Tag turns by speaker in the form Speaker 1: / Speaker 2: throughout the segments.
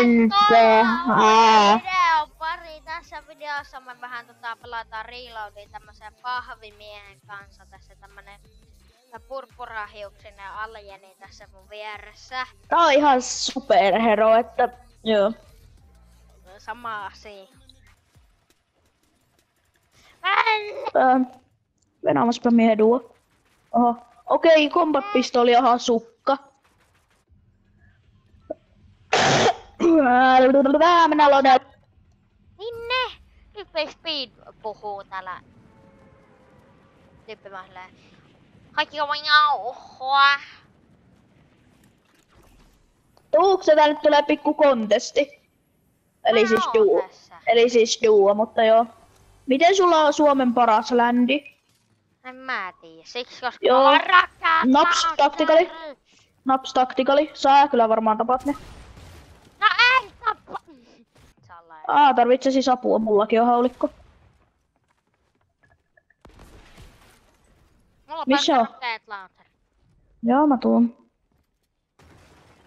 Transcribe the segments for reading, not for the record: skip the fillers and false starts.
Speaker 1: video pari. Tässä videossa me vähän pelataan Reloadia tämmösen pahvimiehen kanssa. Tässä tämmönen purppurahiuksinen aljeni tässä mun vieressä.
Speaker 2: Tää on ihan superhero, että joo.
Speaker 1: Sama asia.
Speaker 2: Venaamaspa miehen duo. Oho. Okei, combat-pistoli ja hasukka. Mennään lodelle.
Speaker 1: Minne? Nyt ei Speed puhuu täällä. Tyyppimähdellä. Kaikki on jauhoa.
Speaker 2: Tuuks tää nyt tulee pikku kontesti? Eli siis duo, mutta joo. Miten sulla on Suomen paras ländi?
Speaker 1: En mä tiedä, siksi koska mä oon rakkaat.
Speaker 2: Naps taktikali. Sä kyllä varmaan tapat ne.
Speaker 1: No ei tapa.
Speaker 2: Tarvitse siis apua, mullakin on haulikko.
Speaker 1: Mulla
Speaker 2: missä on?
Speaker 1: Launcher.
Speaker 2: Joo, mä tuun.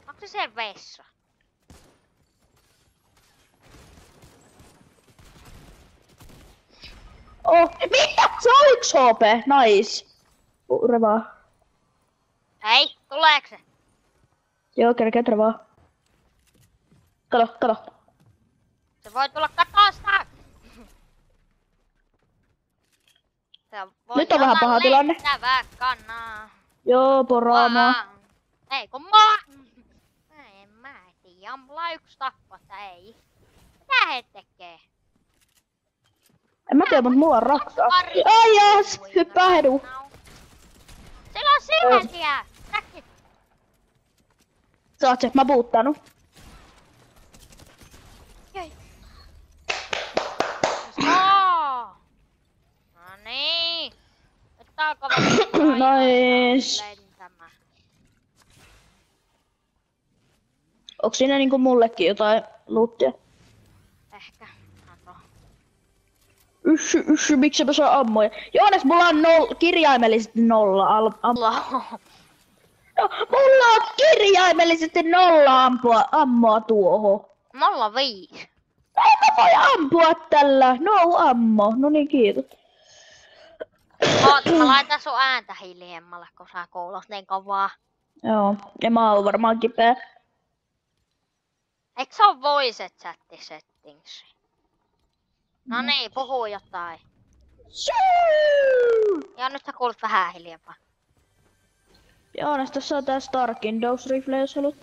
Speaker 1: Onko se vessa?
Speaker 2: Oh, mitä? Se on 1 HP, nice. Revaa.
Speaker 1: Ei, tuleeko se?
Speaker 2: Joo, kerkeet revaa. Kato.
Speaker 1: Se voi tulla katosta!
Speaker 2: Nyt on vähän paha tilanne.
Speaker 1: Kanaa.
Speaker 2: Joo, poraamaa.
Speaker 1: Ei kun mä tiedä, mulla 1 tappo, ei. Mitä he tekee?
Speaker 2: En mä tiedä, mut mulla on raksa. Ai jaas, hyppää hedu.
Speaker 1: Sillä on silmätiä! Räkki!
Speaker 2: Saat se, mä puuttanut.
Speaker 1: Jei. No niin. Nyt alkoi
Speaker 2: nice.
Speaker 1: lentämään.
Speaker 2: Onks siinä niinku mullekin jotain loottia?
Speaker 1: Ehkä.
Speaker 2: Yssy, miksi mä saan ammoja? Joonas, mulla on kirjaimellisesti 0 mulla on kirjaimellisesti 0 ammoa tuohon.
Speaker 1: Mulla on 5.
Speaker 2: Ei mä voi ampua tällä. No ammo. No niin, kiitos.
Speaker 1: Mä laitan sun ääntä hiljemmalle, kun sä kuulut niin kovaa.
Speaker 2: Joo, ja mä oon varmaan kipeä.
Speaker 1: Eikö se oo voice chatti settings? No niin, puhuu jotain. Ja nyt sä kuulut vähän hiljempaa.
Speaker 2: Joonas, tässä on tää Starkin Dose Rifle, jos haluat.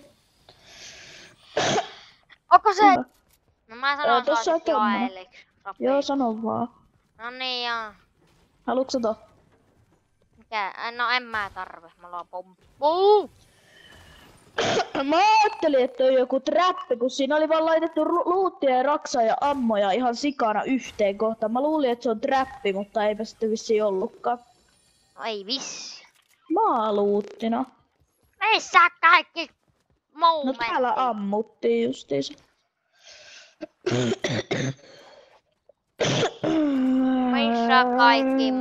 Speaker 1: Onko se? No mä sanon
Speaker 2: tossa
Speaker 1: Joeliksi.
Speaker 2: Joo, sano vaan.
Speaker 1: No niin joo.
Speaker 2: Haluatko sä to?
Speaker 1: Mikä? No en mä tarvi, mulla on pomppu.
Speaker 2: Mä ajattelin, että on joku trappi, kun siinä oli vaan laitettu luuttia ja raksaa ja ammoja ihan sikana yhteen kohtaan. Mä luulin, että se on trappi, mutta eipä sitten vissiin ollutkaan.
Speaker 1: No ei vissi.
Speaker 2: Maaluuttina.
Speaker 1: Missä kaikki momentit?
Speaker 2: No täällä ammuttiin justiinsa.
Speaker 1: Missä kaikki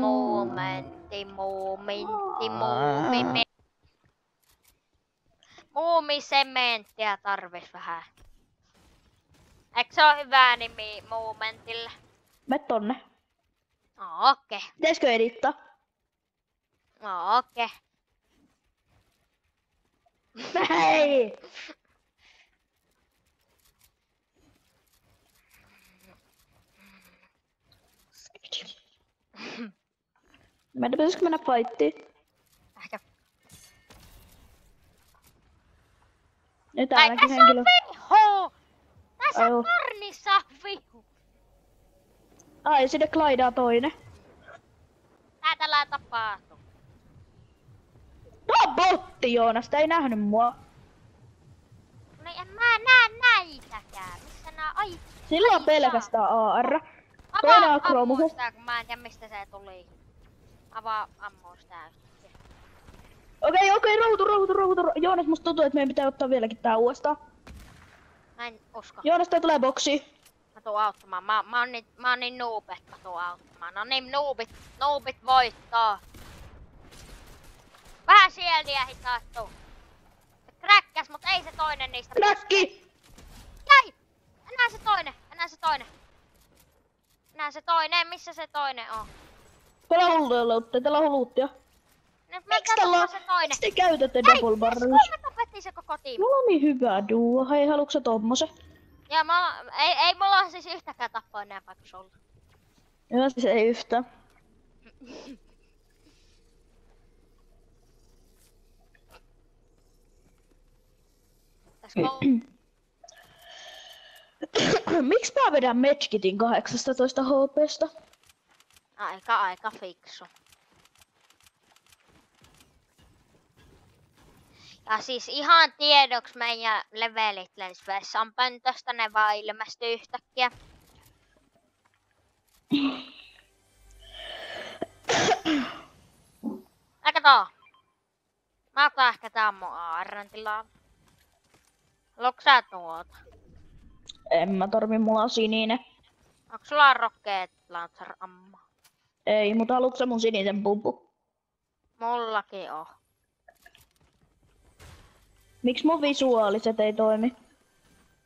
Speaker 1: Muumisementtiä tarvis vähän. Eikö se oo hyvä nimi Momentille?
Speaker 2: Mene tonne.
Speaker 1: No okei.
Speaker 2: Pitäisikö edittaa?
Speaker 1: No okei.
Speaker 2: Hei! Pitäisikö mennä fightiin?
Speaker 1: Ehkä.
Speaker 2: Ja täälläkin henkilö.
Speaker 1: Tässä on vihu! Tässä tornissa on vihu!
Speaker 2: Ai, sinne glaidaa toinen.
Speaker 1: Täällä tapahtuu.
Speaker 2: No botti, Joonas, sitä ei nähnyt mua.
Speaker 1: No en mä näe näitäkään. Missä nää? Ai!
Speaker 2: Sillä on pelkästään AR. Toinen on Chromuses.
Speaker 1: Kun mä en tiedä mistä se tuli. Avaa ammoos tää.
Speaker 2: Okei, rauhoitu. Joonas, musta tuntuu, että meidän pitää ottaa vieläkin tää uudestaan.
Speaker 1: Mä en usko.
Speaker 2: Joonas, tää tulee boksi.
Speaker 1: Mä tuun auttamaan. Mä oon niin noob, että mä tuun auttamaan. No niin, noobit voittaa. Vähän sieltä hitaattu. Kräkkäs, mut ei se toinen niistä.
Speaker 2: Kräkki!
Speaker 1: Jäi! Näe se toinen. Näe se toinen. Näe se toinen. Missä se toinen on?
Speaker 2: Täällä on luuttia.
Speaker 1: Nyt mä
Speaker 2: Miksi tällä on?
Speaker 1: se toinen.
Speaker 2: Miksi te käytätte double barrels?
Speaker 1: Me tapettiin se koko tiimi.
Speaker 2: Mulla on niin hyvä duo. Hei, haluatko sä tommosen?
Speaker 1: Ja ei mulla ole siis yhtäkään tappoa enempää kuin sulla.
Speaker 2: Joo, siis ei yhtään. Miksi mä vedän medkitin 18 HP:sta?
Speaker 1: Aika fiksu. Ja siis ihan tiedoks meidän levelit lens vessan pöntöstä, ne vaan ilmestyy yhtäkkiä. Kato. Mä otan ehkä tää mun aarren tilaa. Haluatko sä tuota?
Speaker 2: En mä tarvi, mulla on sininen.
Speaker 1: Onko sulla rocket launcher ammo?
Speaker 2: Ei, mutta haluatko sä mun sinisen pumpu?
Speaker 1: Mullakin on.
Speaker 2: Miksi mun visuaaliset ei toimi?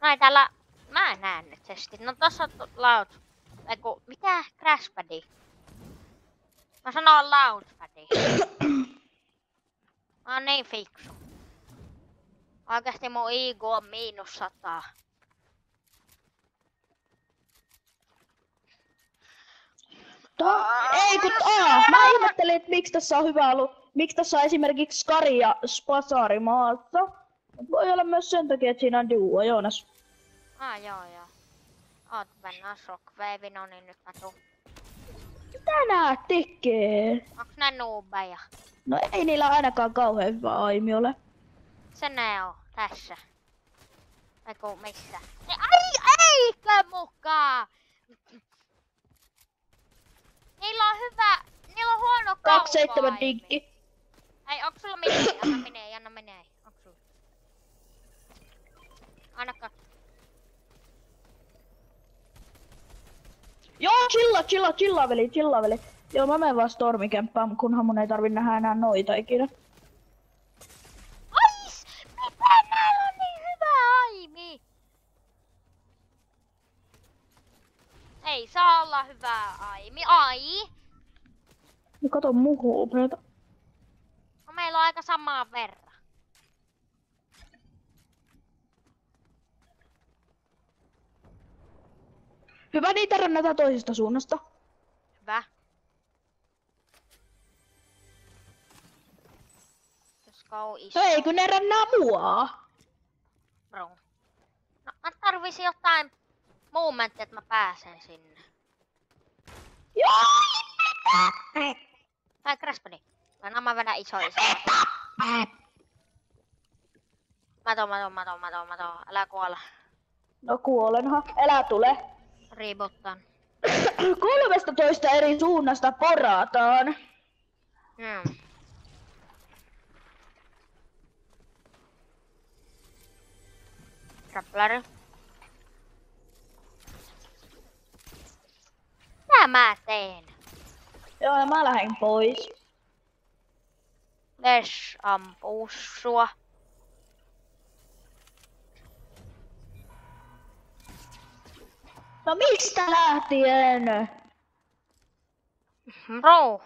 Speaker 1: No ei täällä... Mä en näe nyt sesti. No tossa on eiku... Mitä? Crashpadi? Mä sanon launchpadi. Mä oon niin fiksu. Oikeesti mun IQ on -100.
Speaker 2: Ei kun mä ihmettelin, että miksi tässä on hyvä ollut. Miksi tässä on esimerkiksi Skari ja Spasari maassa. Voi olla myös sen takia, että siinä on duo, Joonas.
Speaker 1: Joo. Oot mennään Shockwave, no niin nyt mä tuun.
Speaker 2: Mitä nää tekee?
Speaker 1: Onks nää noobeja?
Speaker 2: No ei niillä ainakaan kauhean hyvä aimi ole.
Speaker 1: Se ne on tässä. Eiku missä? Eikö mukaan? Niillä on hyvä, niillä on huono
Speaker 2: 27 diggi.
Speaker 1: Ei, onks sulla menee? Anna menee. Onks sulla? Anna 2.
Speaker 2: Joo, chillaa veli. Joo, mä menen vaan stormikämppään, kunhan mun ei tarvi nähdä enää noita ikinä.
Speaker 1: Ais! Miten näillä on niin hyvä aimi? Ei saa olla hyvä aimi.
Speaker 2: No kato muhuupeeta.
Speaker 1: No meillä on aika samaa verran.
Speaker 2: Hyvä, niitä rännätään toisesta suunnasta.
Speaker 1: Hyvä. Koska on iso.
Speaker 2: No ei, kun ne rännää mua.
Speaker 1: Bro. No mä tarvisin jotain momenttia, että mä pääsen sinne.
Speaker 2: Joo!
Speaker 1: Tai Crashpadi. Mä vedän iso. Mä toon. Älä kuolla.
Speaker 2: No kuolenhan. Älä tule.
Speaker 1: Riibuttan.
Speaker 2: 13 eri suunnasta porataan.
Speaker 1: Rapplari. Mitä mä teen?
Speaker 2: Joo, ja mä lähden pois.
Speaker 1: Lesh ampuu sua.
Speaker 2: No mistä lähtien?
Speaker 1: Bro.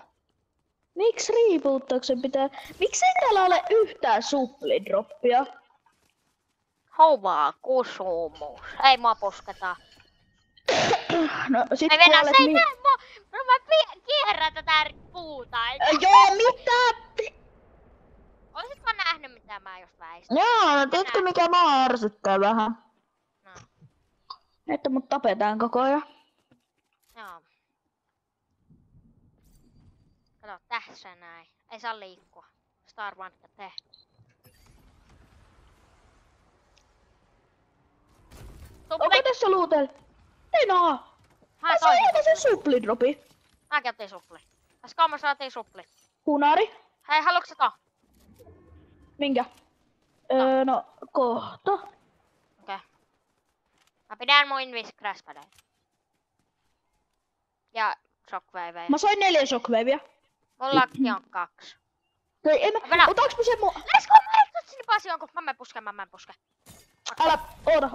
Speaker 2: Miksi riipuuttauksen pitää? Miksi ei täällä ole yhtään supplidroppia?
Speaker 1: Hovaa kusumus. Ei mua pusketa.
Speaker 2: No sit
Speaker 1: Ei Venä,
Speaker 2: kuolet
Speaker 1: se ei näe mua. No mä kierrän tätä puuta.
Speaker 2: Joo, mitä?
Speaker 1: Olisitko nähnyt mitä mä just väistän?
Speaker 2: Joo, no tiedätkö mikä mä ärsyttää vähän?
Speaker 1: No.
Speaker 2: Että mut tapetaan koko ajan.
Speaker 1: Joo. Kato, tässä näin. Ei saa liikkua. Star Wars tee.
Speaker 2: Onko tässä luutel? Ei oo. Mä sain ihan sen supplidropi.
Speaker 1: Mäkin otin supli. Tässä kauan saatiin supli.
Speaker 2: Hunari.
Speaker 1: Hei, haluatko sä
Speaker 2: Minkä? No, kohta.
Speaker 1: Okei. Mä pidän mun invis crashpadeja. Ja shockwaveja.
Speaker 2: Mä sain 4 shockwavea.
Speaker 1: Mullakin on 2.
Speaker 2: Ei, otaks mä sen mun...
Speaker 1: Let's go, mä ehdotat sinne pasi jonkun. Mä menen puske.
Speaker 2: Älä,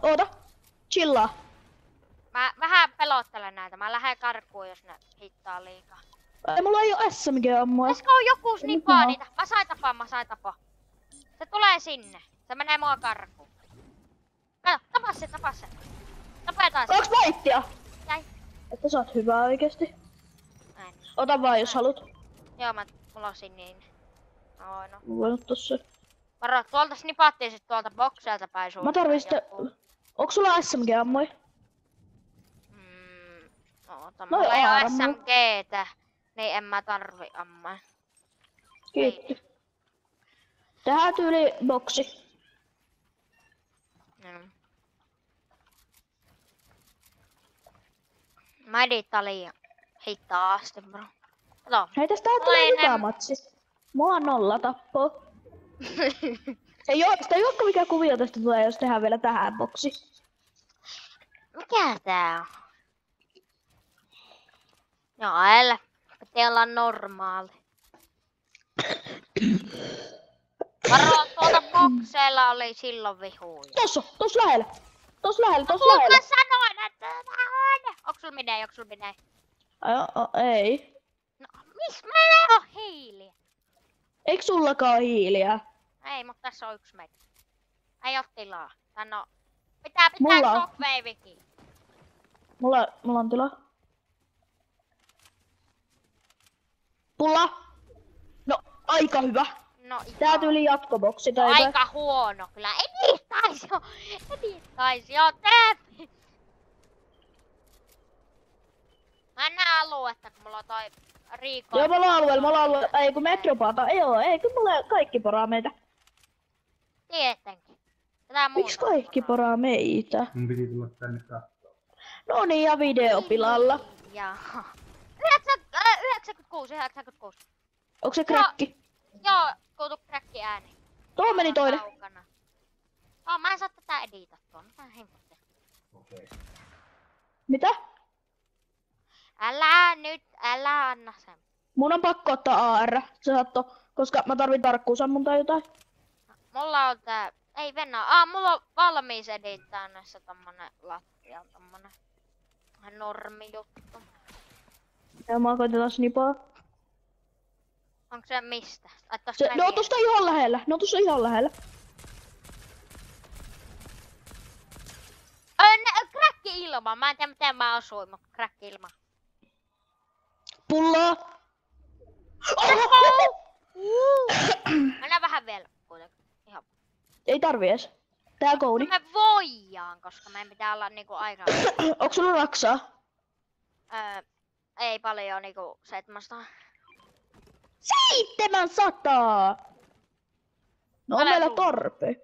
Speaker 2: oota. Chillaa.
Speaker 1: Mä vähän pelottelen näitä. Mä lähden karkuun, jos ne hittaa liikaa.
Speaker 2: Ei mulla ei oo SMG-ammoja.
Speaker 1: Olisiko joku snipaa niitä? Mä sain tapaa. Se tulee sinne. Se menee mua karkuun. Kato, tapa se. Tapetaan se.
Speaker 2: 2 vaittia!
Speaker 1: Jäi.
Speaker 2: Että sä oot hyvä oikeesti.
Speaker 1: Näin.
Speaker 2: Ota vaan jos haluat.
Speaker 1: Joo, mulla on sininen. No.
Speaker 2: Voinut tossa.
Speaker 1: Varo, tuolta snipattiin sit tuolta bokseilta päin suuntaan.
Speaker 2: Mä tarvin sitten... Onks sulla SMG-ammoja?
Speaker 1: Oota,
Speaker 2: No
Speaker 1: mulla ei oo
Speaker 2: armo.
Speaker 1: SMGtä. Niin en mä tarvi ammaa.
Speaker 2: Kiitti. Tähän tyyli boksi.
Speaker 1: Mä edittaan liian hitaasti, bro. Kato.
Speaker 2: Hei, tästä tulee hyvä matsi. Mulla on 0 tappoa. Ei oo mikä kuvio tästä tulee, jos tehdään vielä tähän boksi.
Speaker 1: Mikä tää on? Joo, älä. Pitää olla normaali. Varo, tuolta bokseilla oli silloin vihuja.
Speaker 2: Tossa lähellä. Tossa lähellä.
Speaker 1: Kuka sanoin, että tää on? Onks sul minä?
Speaker 2: Ei.
Speaker 1: No, missä meillä on hiiliä?
Speaker 2: Eiks sullakaan hiiliä?
Speaker 1: Ei, mutta tässä on 1 meitä. Ei oo tilaa. Tän on... Pitää
Speaker 2: Mulla on.
Speaker 1: shockwavekin.
Speaker 2: Mulla on tilaa. Pulla! No, aika hyvä.
Speaker 1: No
Speaker 2: Tää tyyli jatkoboksi tai
Speaker 1: aika huono kyllä. Ei taisi oo tää. Mä en näe aluetta, kun mulla on toi Riiko.
Speaker 2: Joo, mulla on alueella. Ei kun Metropata. Ei kun mulla on kaikki poraa meitä.
Speaker 1: Tietenkin.
Speaker 2: Miksi kaikki poraa meitä?
Speaker 3: Mun piti tulla tänne katsoa.
Speaker 2: No niin, ja videopilalla.
Speaker 1: Jaha. 96.
Speaker 2: Onko se kräkki?
Speaker 1: Joo, kuultu kräkki ääni.
Speaker 2: Tuo meni toinen.
Speaker 1: Mä en saa tätä editattua. Mitä hemmettiä?
Speaker 3: Okei.
Speaker 2: Mitä?
Speaker 1: Älä anna sen.
Speaker 2: Mun on pakko ottaa AR. Se saatto, koska mä tarvin tarkkuusammun tai jotain.
Speaker 1: Mulla on tää... Ei Venä. Mulla on valmiis edittaa näissä tommonen lattia. Tommonen... normi juttu.
Speaker 2: Ja mä koitetaan snipaa.
Speaker 1: Onko se mistä?
Speaker 2: Ne on tosta ihan lähellä.
Speaker 1: Kräkki ilma. Mä en tiedä miten mä osuin, mutta kräkki ilma.
Speaker 2: Pullaa!
Speaker 1: Mennään vähän vielä kuitenkin. Ihan.
Speaker 2: Ei tarvi ees. Tää kouni.
Speaker 1: Me voidaan, koska meidän pitää olla niinku aikaa.
Speaker 2: Onks sulla raksaa?
Speaker 1: Ei paljon niinku 700.
Speaker 2: 700! No on meillä tarpeen.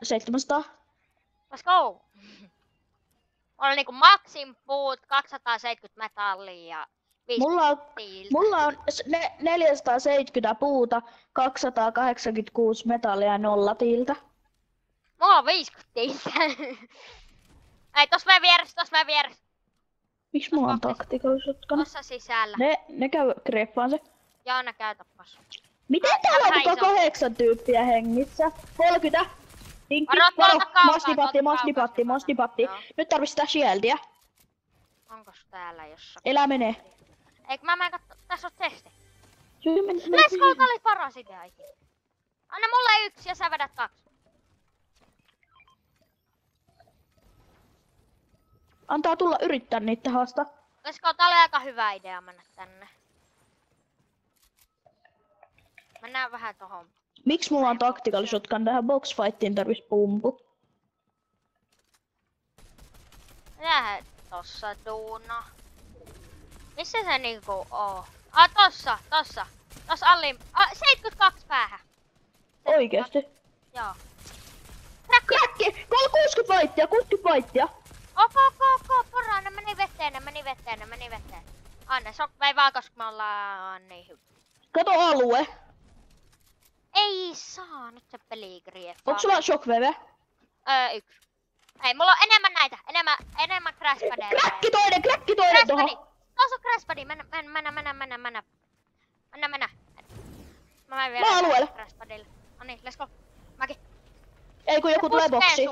Speaker 2: 700.
Speaker 1: Let's go! On niinku maksim puut, 270 metallia ja 50 tiiltä.
Speaker 2: Mulla on 470 puuta, 286 metallia ja 0 tiiltä.
Speaker 1: Mulla on 50 tiiltä. Ei, tossa meidän vieressä.
Speaker 2: Miks mulla on taktikallisuutkana?
Speaker 1: Tossa sisällä.
Speaker 2: Ne käy greppaan se.
Speaker 1: Joo, ne käy tappas.
Speaker 2: Miten täällä on muka 8 tyyppiä hengissä? 30. Tinkki,
Speaker 1: Varo,
Speaker 2: mastipatti. Nyt tarvii sitä shieldia.
Speaker 1: Onkos täällä jossakin?
Speaker 2: Elä menee.
Speaker 1: Eikö mä menen katso, tässä on testi.
Speaker 2: Let's
Speaker 1: Let's go, tää oli paras idea ikinä. Anna mulle 1 ja sä vedät 2.
Speaker 2: Antaa tulla yrittää niitä haastaa.
Speaker 1: Let's go, tää oli aika hyvä idea mennä tänne. Mennään vähän tohon.
Speaker 2: Miksi mulla on tactical shotgun? Tähän boxfightiin tarvis pumpu.
Speaker 1: Mitähän tossa duuna? Missä se niinku oo? Tossa. Tossa Alli. 72 päähän.
Speaker 2: Oikeesti?
Speaker 1: Joo.
Speaker 2: Kräkki! 60 vaittia.
Speaker 1: Ok, porraa, ne meni veteen. Anna, shockvei vaan, koska me ollaan niin hyvä.
Speaker 2: Kato alue.
Speaker 1: Ei saa, nyt se peli griefaa.
Speaker 2: Onks sulla shockwave?
Speaker 1: 1. Ei, mulla on enemmän näitä, enemmän crashpadeja.
Speaker 2: Kräkki toinen tohon.
Speaker 1: Tuossa on crashpadi, mennä. Mä menen vielä
Speaker 2: alueelle.
Speaker 1: crashpadille. No niin, let's go. Mäkin.
Speaker 2: Ei kun joku tulee boksiin.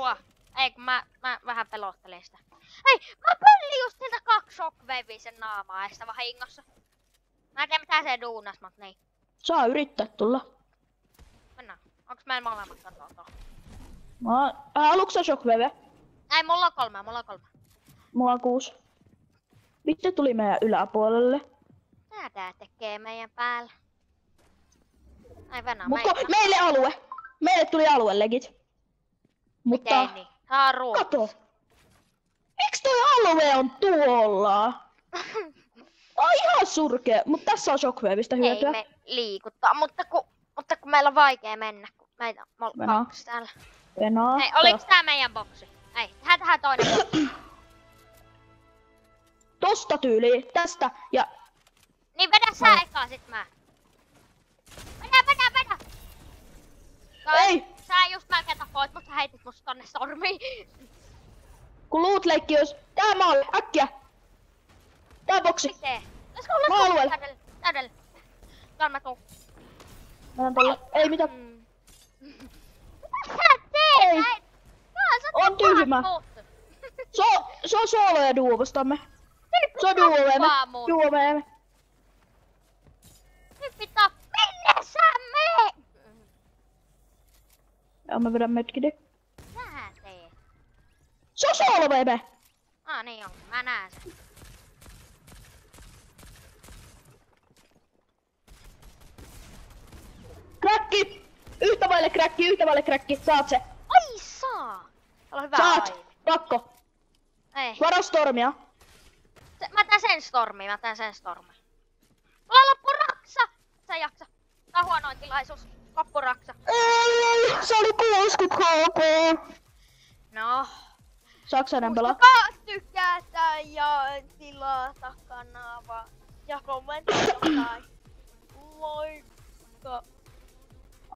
Speaker 1: Ei kun mä vähän pelottelen sitä. Hei, mä pöllin just siltä 2 shockwavea sen naamaa eestä vahingossa. Mä en tiedä mitä se duunas, mut niin.
Speaker 2: Saa yrittää tulla.
Speaker 1: Mennään. Onks meillä molemmat katsotaan?
Speaker 2: Haluatko sä shockwave?
Speaker 1: Ei, mulla on 3,
Speaker 2: Mulla on 6. Vittu tuli meidän yläpuolelle.
Speaker 1: Mitä tää tekee meidän päällä? Ai Venä,
Speaker 2: Meille alue! Meille tuli alue legit. Mutta...
Speaker 1: Miten niin? Tää on ruoka.
Speaker 2: Kato! Miksi toi alue on tuolla? On ihan surkea, mutta tässä on shockwaveista hyötyä.
Speaker 1: Ei me liikuttaa, mutta kun meillä on vaikea mennä, kun meitä on
Speaker 2: Venä.
Speaker 1: 2 täällä.
Speaker 2: Venä.
Speaker 1: Hei, oliks tää meidän boksi? Ei, tehdään toinen boksi.
Speaker 2: Tosta tyyliin, tästä ja...
Speaker 1: Niin vedä sä ekaa, sit mä. Vedä!
Speaker 2: Ei!
Speaker 1: Sä just melkein tapoit, mut sä heitit must tonne stormiin.
Speaker 2: Kun loot leikki jos... Tää maalle, äkkiä! Tää boksi!
Speaker 1: Miten?
Speaker 2: Mä alueella.
Speaker 1: Täydellä. Tuolla mä tuun.
Speaker 2: Mä tulla. Ei mitään.
Speaker 1: Mitä sä teet?
Speaker 2: Ei. On tyhmä.
Speaker 1: Muuttu.
Speaker 2: Se on solo ja duo vastamme. Se on duo meemme.
Speaker 1: Nyt pitää, minne sä meet?
Speaker 2: Ja mä vedän metkidi.
Speaker 1: Mitä teet?
Speaker 2: Se on solo meemme.
Speaker 1: Niin on, mä näen sen.
Speaker 2: Kräkki! Yhtä vaille kräkki. Saat se.
Speaker 1: Ai saa! Täällä on hyvä
Speaker 2: Saat.
Speaker 1: aivi.
Speaker 2: Pakko.
Speaker 1: Ei.
Speaker 2: Varo stormia.
Speaker 1: Mä teen sen stormi. Mulla loppu raksa! Sä jaksa. Tää on huonoin tilaisuus. Loppu raksa.
Speaker 2: Ei, se oli 60 HP.
Speaker 1: No.
Speaker 2: Saaks sä enää pelaa?
Speaker 1: Tykätä ja tilata kanava. Ja kommentoida